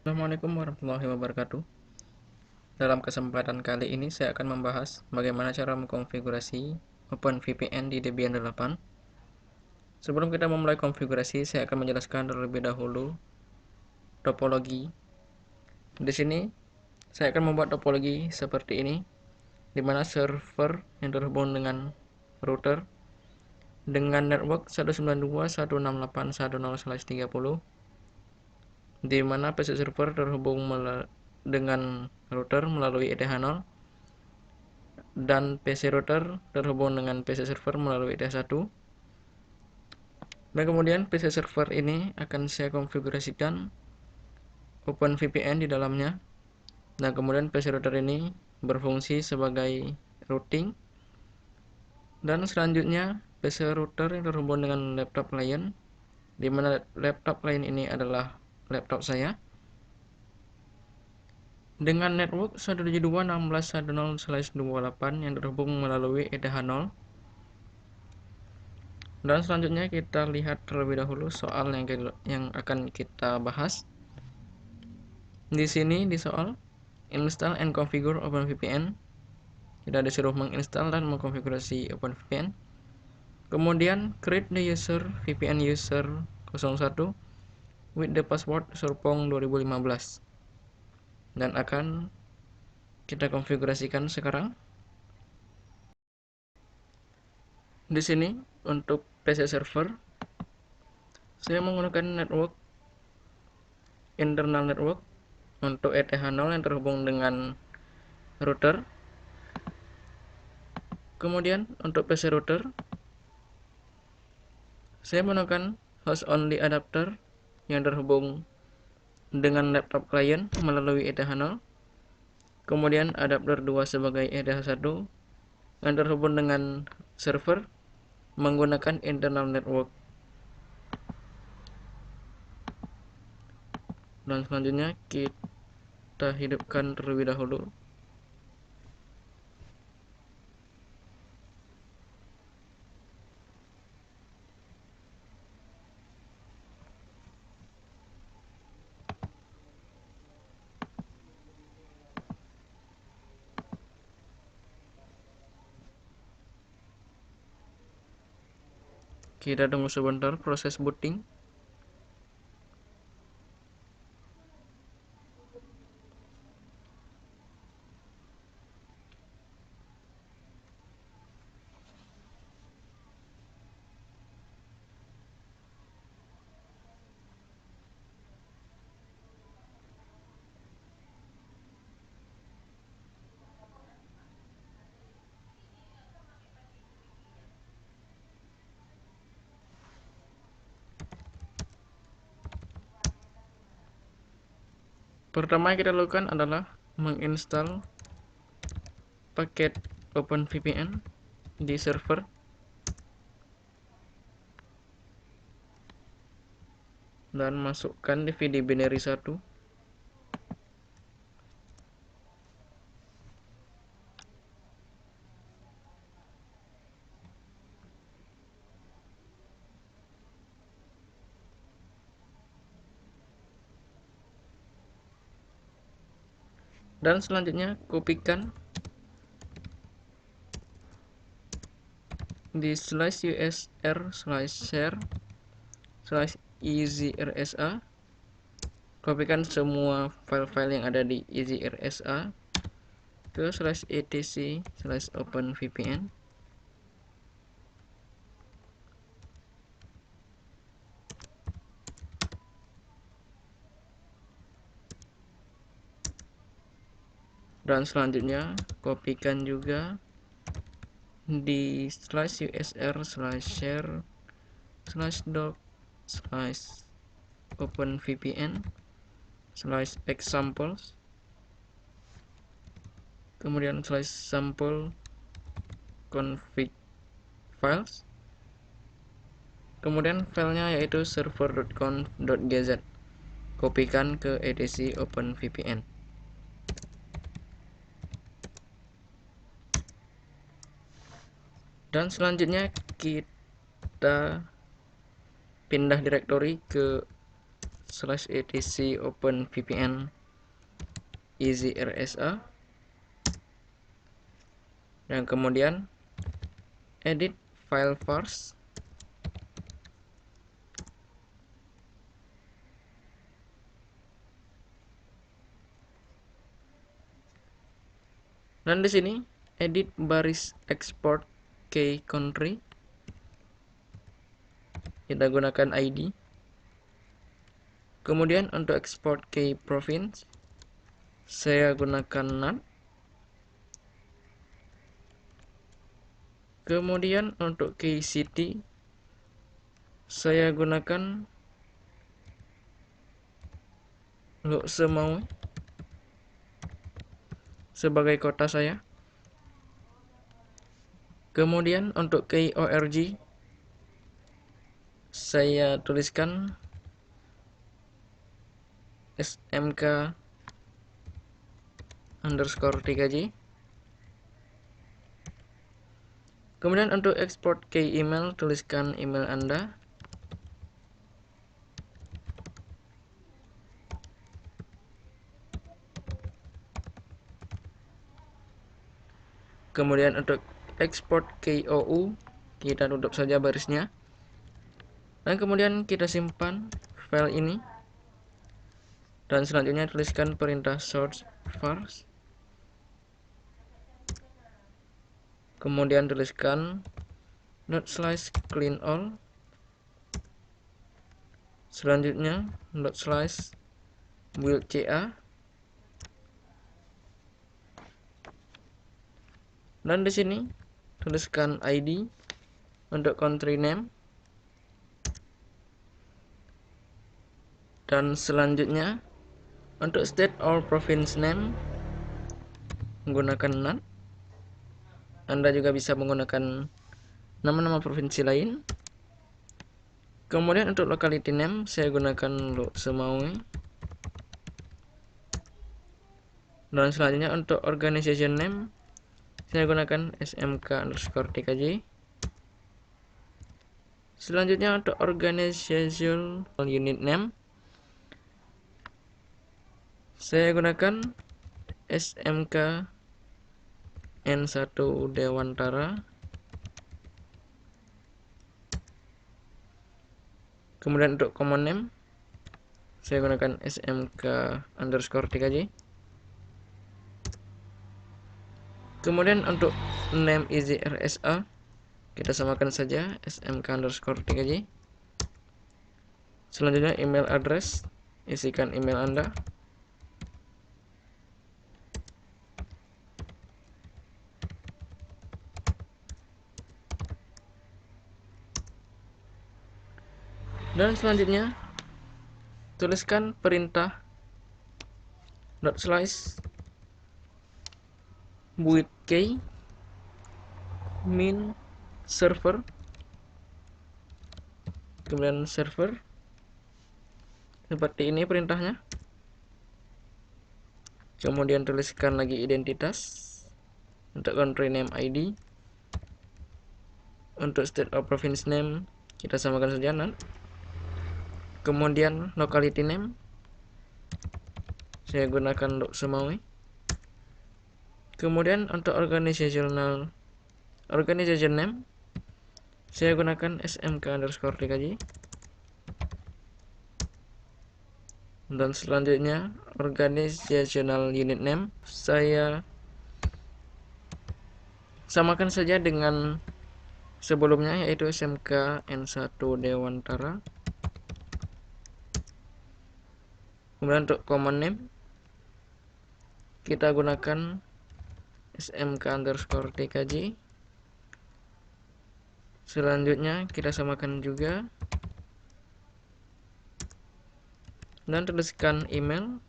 Assalamualaikum warahmatullahi wabarakatuh. Dalam kesempatan kali ini saya akan membahas bagaimana cara mengkonfigurasi OpenVPN di Debian 8. Sebelum kita memulai konfigurasi, saya akan menjelaskan terlebih dahulu topologi. Di sini saya akan membuat topologi seperti ini, di mana server yang terhubung dengan router dengan network 192.168.1.0/30, di mana PC server terhubung dengan router melalui ETH0 dan PC router terhubung dengan PC server melalui ETH1. Dan kemudian PC server ini akan saya konfigurasikan OpenVPN di dalamnya. Dan kemudian PC router ini berfungsi sebagai routing. Dan selanjutnya PC router yang terhubung dengan laptop client, di mana laptop client ini adalah laptop saya, dengan network 172.16.10/28 yang terhubung melalui ETH0. Dan selanjutnya kita lihat terlebih dahulu soal yang akan kita bahas. Di sini di soal install and configure OpenVPN, kita disuruh menginstal dan mengkonfigurasi OpenVPN. Kemudian create the user VPN user 01 with the password Surpong 2015, dan akan kita konfigurasikan sekarang. Di sini untuk PC server saya menggunakan network internal network untuk ETH0 yang terhubung dengan router. Kemudian untuk PC router saya menggunakan host only adapter yang terhubung dengan laptop client melalui ETH0. Kemudian adapter 2 sebagai ETH1 yang terhubung dengan server menggunakan internal network. Dan selanjutnya kita hidupkan terlebih dahulu. Kita tunggu sebentar proses booting. Pertama yang kita lakukan adalah menginstal paket OpenVPN di server. Dan masukkan DVD binary 1. Dan selanjutnya kopikan di /usr/share/easyrsa. Kopikan semua file-file yang ada di easyrsa ke /etc/openvpn. Dan selanjutnya kopikan juga di /usr/share/doc/openvpn/examples, kemudian /sample config files, kemudian filenya yaitu server.conf.gz. Kopikan ke etc OpenVPN. Dan selanjutnya kita pindah direktori ke /etc open VPN easy RSA, dan kemudian edit file first, dan di sini edit baris export key country, kita gunakan ID. Kemudian untuk export key province saya gunakan NAT. Kemudian untuk key city saya gunakan Lok Semawe sebagai kota saya. Kemudian untuk key org saya tuliskan smk_3j. Kemudian untuk export key email, tuliskan email Anda. Kemudian untuk export KOU kita tutup saja barisnya, dan kemudian kita simpan file ini, dan selanjutnya tuliskan perintah source first, kemudian tuliskan /clean all, selanjutnya /build ca, dan di sini tuliskan ID untuk country name, dan selanjutnya untuk state or province name menggunakan NAT. Anda juga bisa menggunakan nama-nama provinsi lain. Kemudian untuk locality name saya gunakan Lok Semawe, dan selanjutnya untuk organization name saya gunakan smk_3j. Selanjutnya untuk organization unit name saya gunakan SMK N1 Dewantara. Kemudian untuk common name saya gunakan SMK_3j. Kemudian untuk name easy RSA kita samakan saja SMK_3j. Selanjutnya email address, isikan email Anda. Dan selanjutnya tuliskan perintah /build key min server, kemudian server, seperti ini perintahnya. Kemudian tuliskan lagi identitas untuk country name ID, untuk state or province name kita samakan saja NAT. Kemudian locality name saya gunakan Lok Semawe. Kemudian untuk organization name saya gunakan SMK_3j. Dan selanjutnya organizational unit name saya samakan saja dengan sebelumnya, yaitu SMK N1 Dewantara. Kemudian untuk common name kita gunakan SMK_3j. Selanjutnya kita samakan juga, dan tuliskan email.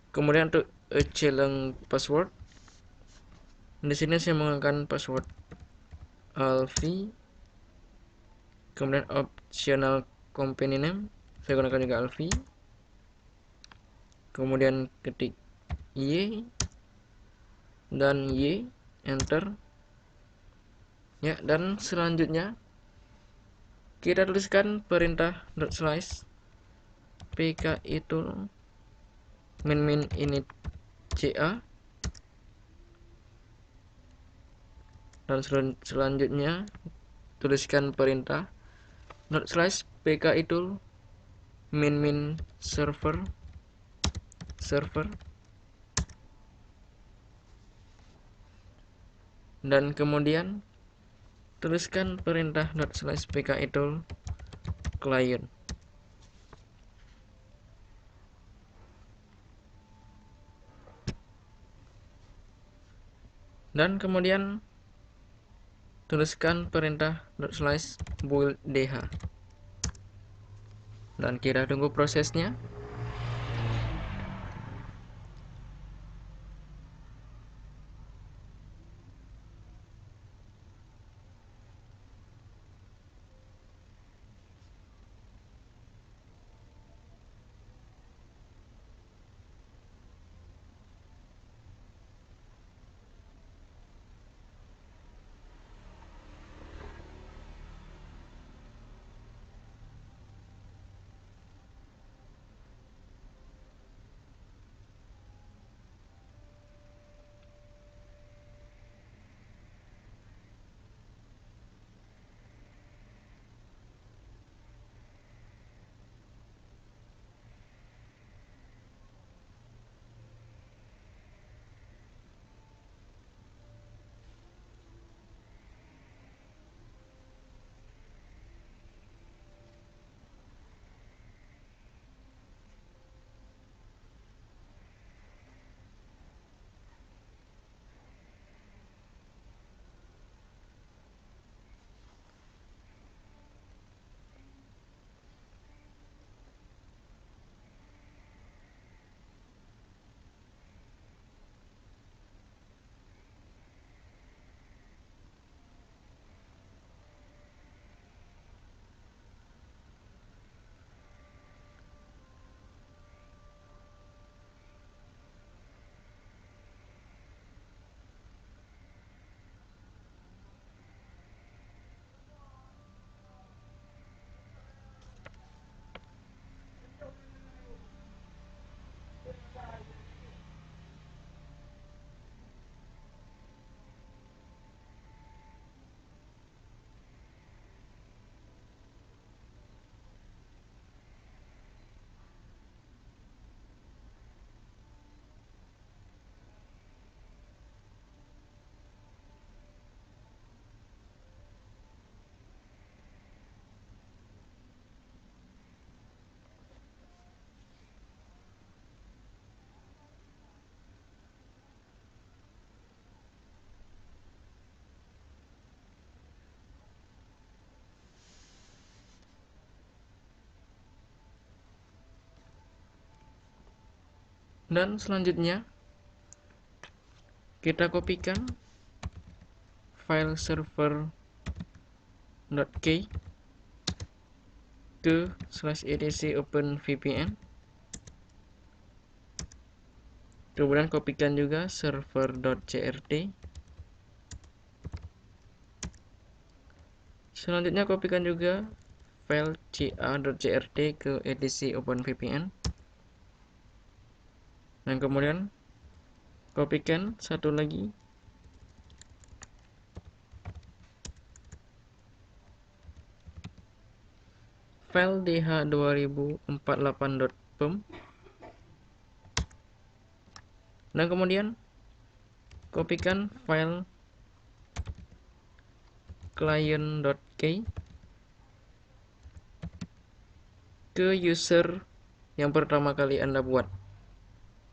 Kemudian untuk challenge password, di sini saya menggunakan password Alfie. Kemudian optional company name saya gunakan juga Alfie. Kemudian ketik Y dan Y enter. Ya, dan selanjutnya kita tuliskan perintah .slash pki tool min init ca, dan selanjutnya tuliskan perintah .slash pki tool min server, dan kemudian tuliskan perintah .slash pki tool client. Dan kemudian tuliskan perintah .slash build dh. Dan kita tunggu prosesnya. Dan selanjutnya kita kopikan file server.key ke /etc openvpn. Kemudian kopikan juga server.crt. Selanjutnya kopikan juga file ca.crt ke etc openvpn. Dan kemudian kopikan satu lagi file dh2048.pem. Dan kemudian kopikan file client.key ke user yang pertama kali Anda buat.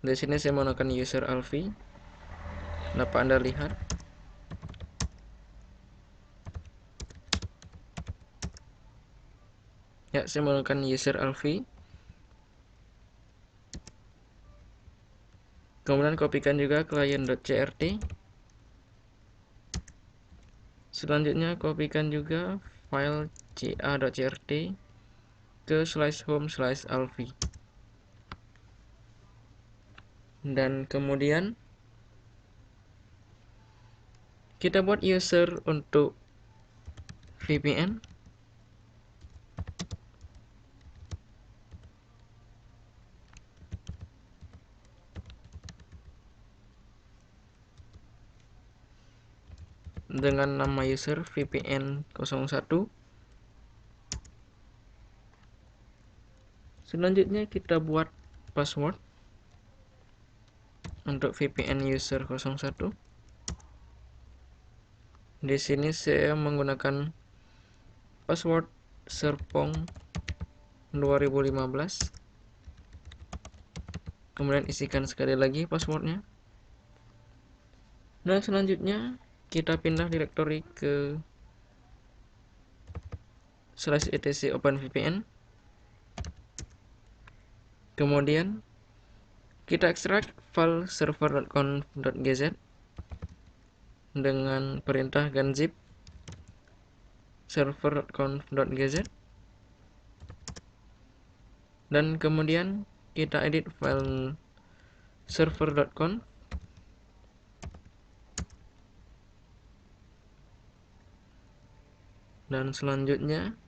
Di sini saya menggunakan user Alfi. Dapat Anda lihat. Ya, saya menggunakan user Alfi. Kemudian kopikan juga client.crt. Selanjutnya kopikan juga file ca.crt ke /home/alfi. Dan kemudian Kita buat user untuk VPN. Dengan nama user VPN 01. Selanjutnya kita buat password untuk VPN user 01. Di sini saya menggunakan password Serpong 2015. Kemudian isikan sekali lagi passwordnya. Nah, selanjutnya kita pindah direktori ke /etc OpenVPN. Kemudian kita ekstrak file server.conf.gz dengan perintah ganzip server.conf.gz, dan kemudian kita edit file server.conf. Dan selanjutnya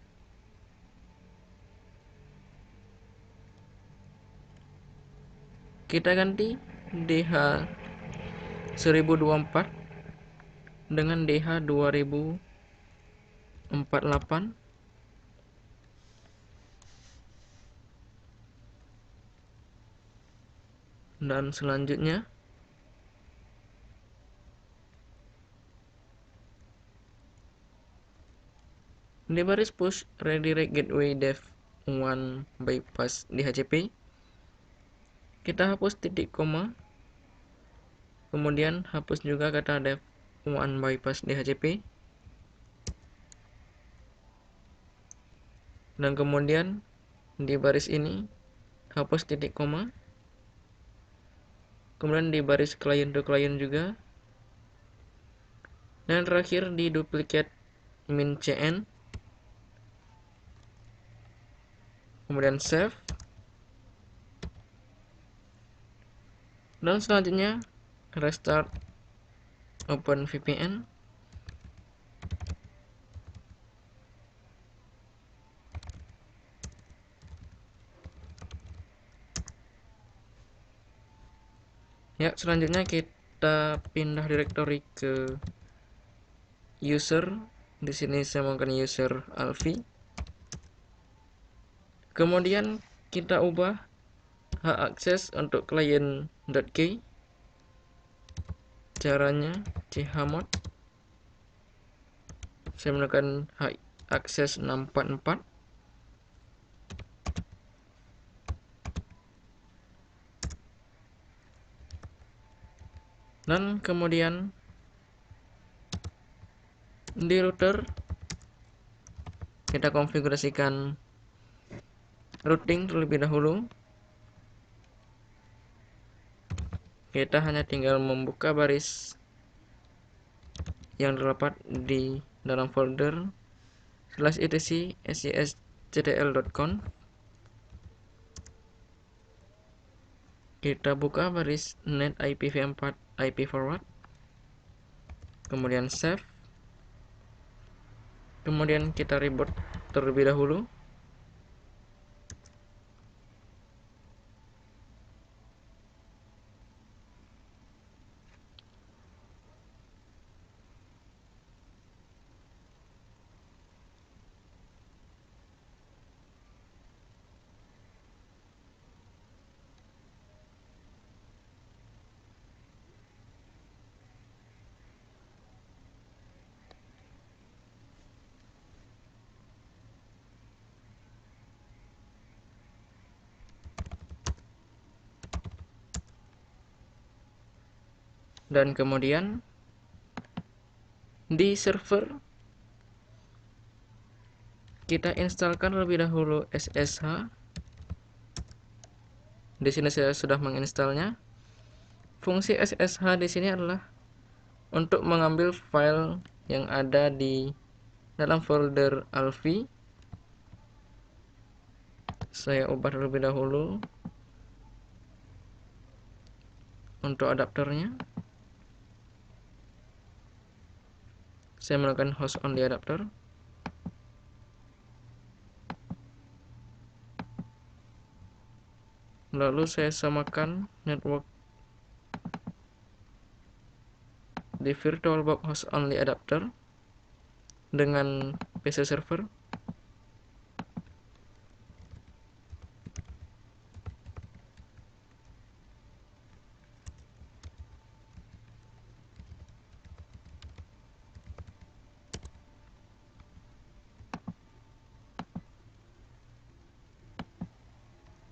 kita ganti DH 1024 dengan DH 2048. Dan selanjutnya di baris push redirect gateway dev 1 bypass DHCP, kita hapus titik koma, kemudian hapus juga kata dev 1 bypass DHCP, dan kemudian di baris ini hapus titik koma, kemudian di baris client to client juga, dan terakhir di duplicate min cn, kemudian save. Dan selanjutnya restart OpenVPN. Ya, selanjutnya kita pindah direktori ke user. Di sini saya menggunakan user Alfi. Kemudian kita ubah hak akses untuk client.key. Caranya chmod. Saya menggunakan hak akses 644. Dan kemudian di router kita konfigurasikan routing terlebih dahulu. Kita hanya tinggal membuka baris yang terdapat di dalam folder /etc sysctl.conf. Kita buka baris net IPv4 IP forward, kemudian save, kemudian kita reboot terlebih dahulu. Dan kemudian di server kita instalkan terlebih dahulu SSH. Di sini saya sudah menginstalnya. Fungsi SSH di sini adalah untuk mengambil file yang ada di dalam folder Alfi. Saya ubah terlebih dahulu untuk adapternya. Saya menggunakan host only adapter. Lalu saya samakan network di VirtualBox host only adapter dengan PC server.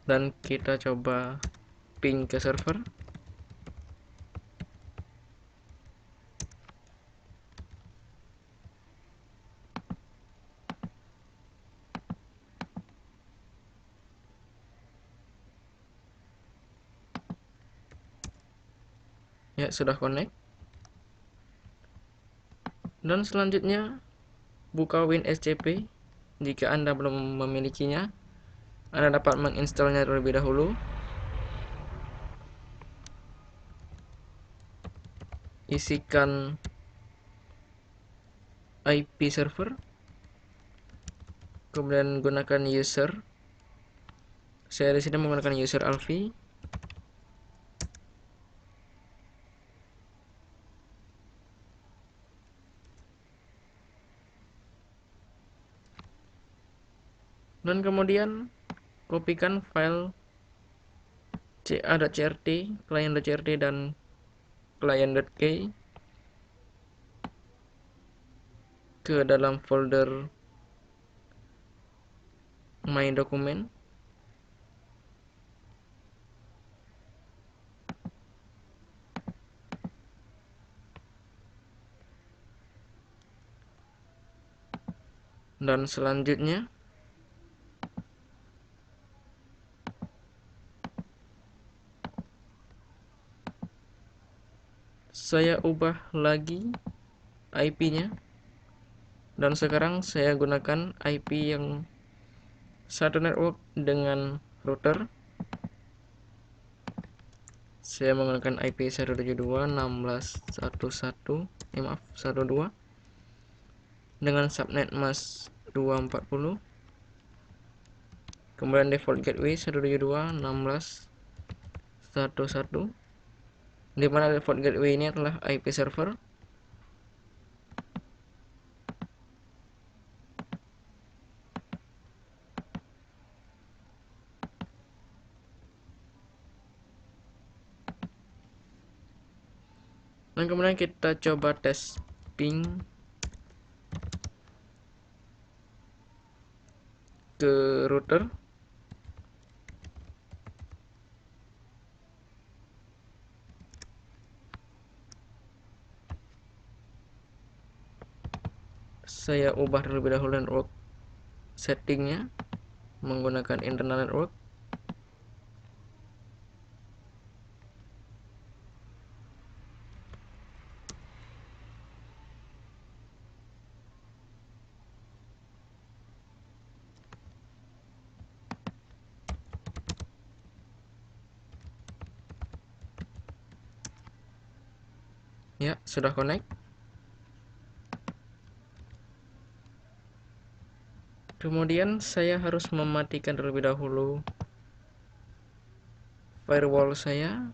Dan kita coba ping ke server. Ya, sudah connect. Dan selanjutnya buka WinSCP. Jika Anda belum memilikinya, Anda dapat menginstalnya terlebih dahulu. Isikan IP server, kemudian gunakan user. Saya di sini menggunakan user Alfie. Dan kemudian kopikan file ca.crt, client.crt dan client.k ke dalam folder my document. Dan selanjutnya saya ubah lagi IP-nya, dan sekarang saya gunakan IP yang satu network dengan router. Saya menggunakan IP 172.16.11, 12 subnet mask 240. Kemudian default gateway 172.16.11, di mana default gateway ini adalah IP server. Dan kemudian kita coba tes ping ke router. Saya ubah terlebih dahulu network settingnya menggunakan internal network. Ya, sudah connect. Kemudian saya harus mematikan terlebih dahulu firewall saya.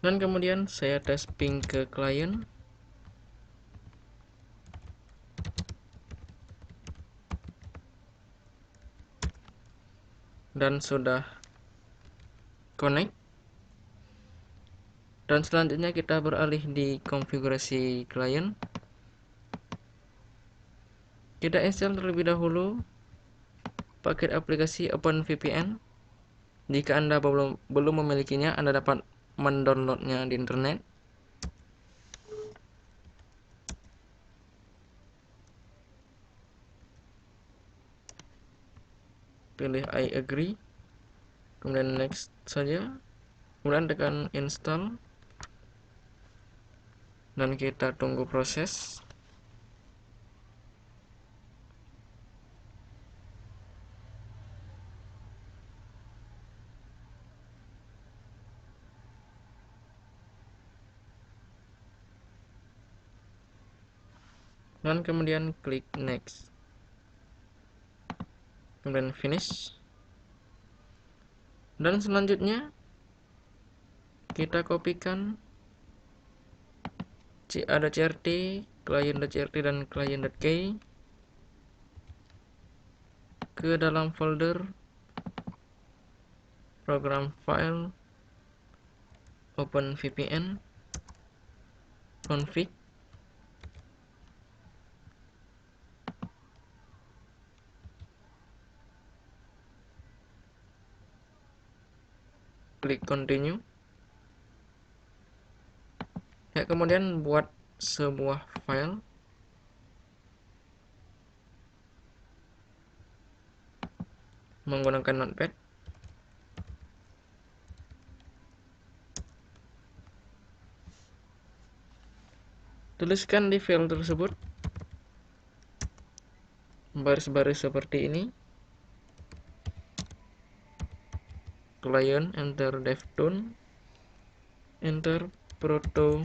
Dan kemudian saya tes ping ke klien. Dan sudah connect. Dan selanjutnya kita beralih di konfigurasi klien. Kita install terlebih dahulu paket aplikasi OpenVPN. Jika Anda belum memilikinya, Anda dapat mendownloadnya di internet. Pilih I agree. kemudian next saja, kemudian tekan install dan kita tunggu proses. Dan kemudian klik next, kemudian finish. Dan selanjutnya kita kopikan ca.crt, client.crt dan client.key ke dalam folder program file OpenVPN config, klik continue. Ya, kemudian buat sebuah file menggunakan notepad. Tuliskan di file tersebut baris-baris seperti ini. Client, enter devtune, enter proto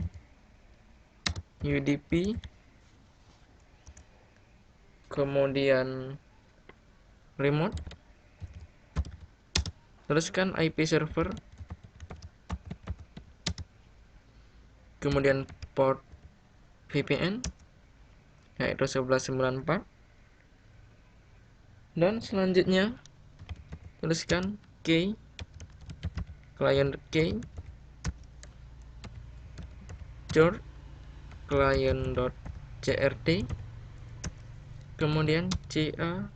UDP, kemudian remote, tuliskan IP server, kemudian port VPN yaitu 1194, dan selanjutnya tuliskan key, client key, chart client.crt, kemudian ca.crt,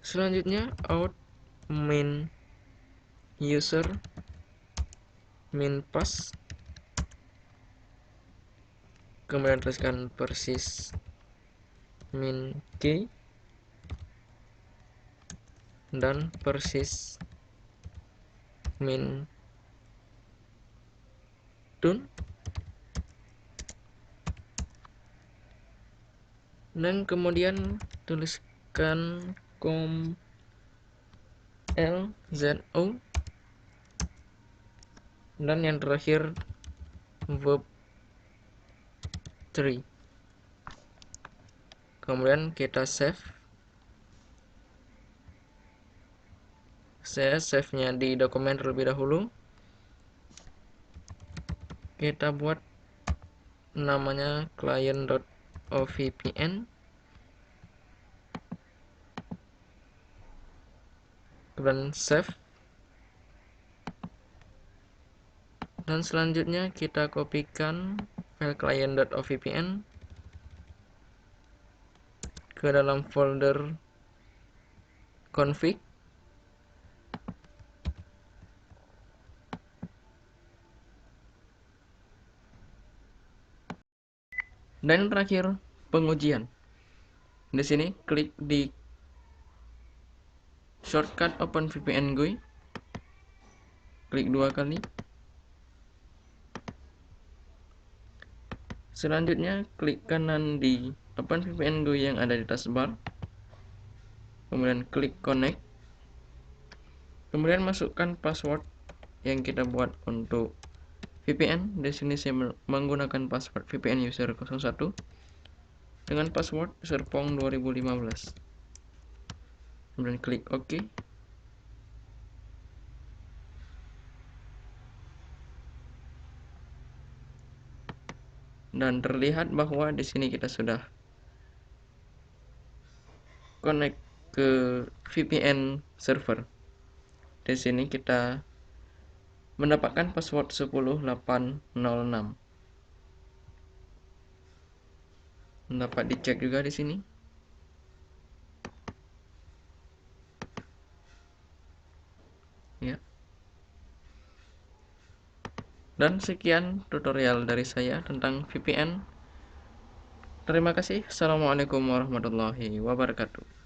selanjutnya out main user min pass, kemudian tuliskan persis min key dan persis min tune, dan kemudian tuliskan com lzo, dan yang terakhir verb 3. Kemudian kita save. Saya save-nya di dokumen terlebih dahulu. Kita buat namanya client.ovpn, kemudian save, dan selanjutnya kita kopikan file client.ovpn ke dalam folder config, dan terakhir pengujian. Di sini klik di shortcut OpenVPN GUI, klik 2 kali. Selanjutnya klik kanan di OpenVPN GUI yang ada di taskbar, kemudian klik connect, kemudian masukkan password yang kita buat untuk VPN. Di sini saya menggunakan password VPN user 01 dengan password serpong 2015. Kemudian klik OK. Dan terlihat bahwa di sini kita sudah connect ke VPN server. Di sini kita mendapatkan password 10806. Dapat dicek juga di sini. Ya. Dan sekian tutorial dari saya tentang VPN Terima kasih. Assalamualaikum warahmatullahi wabarakatuh.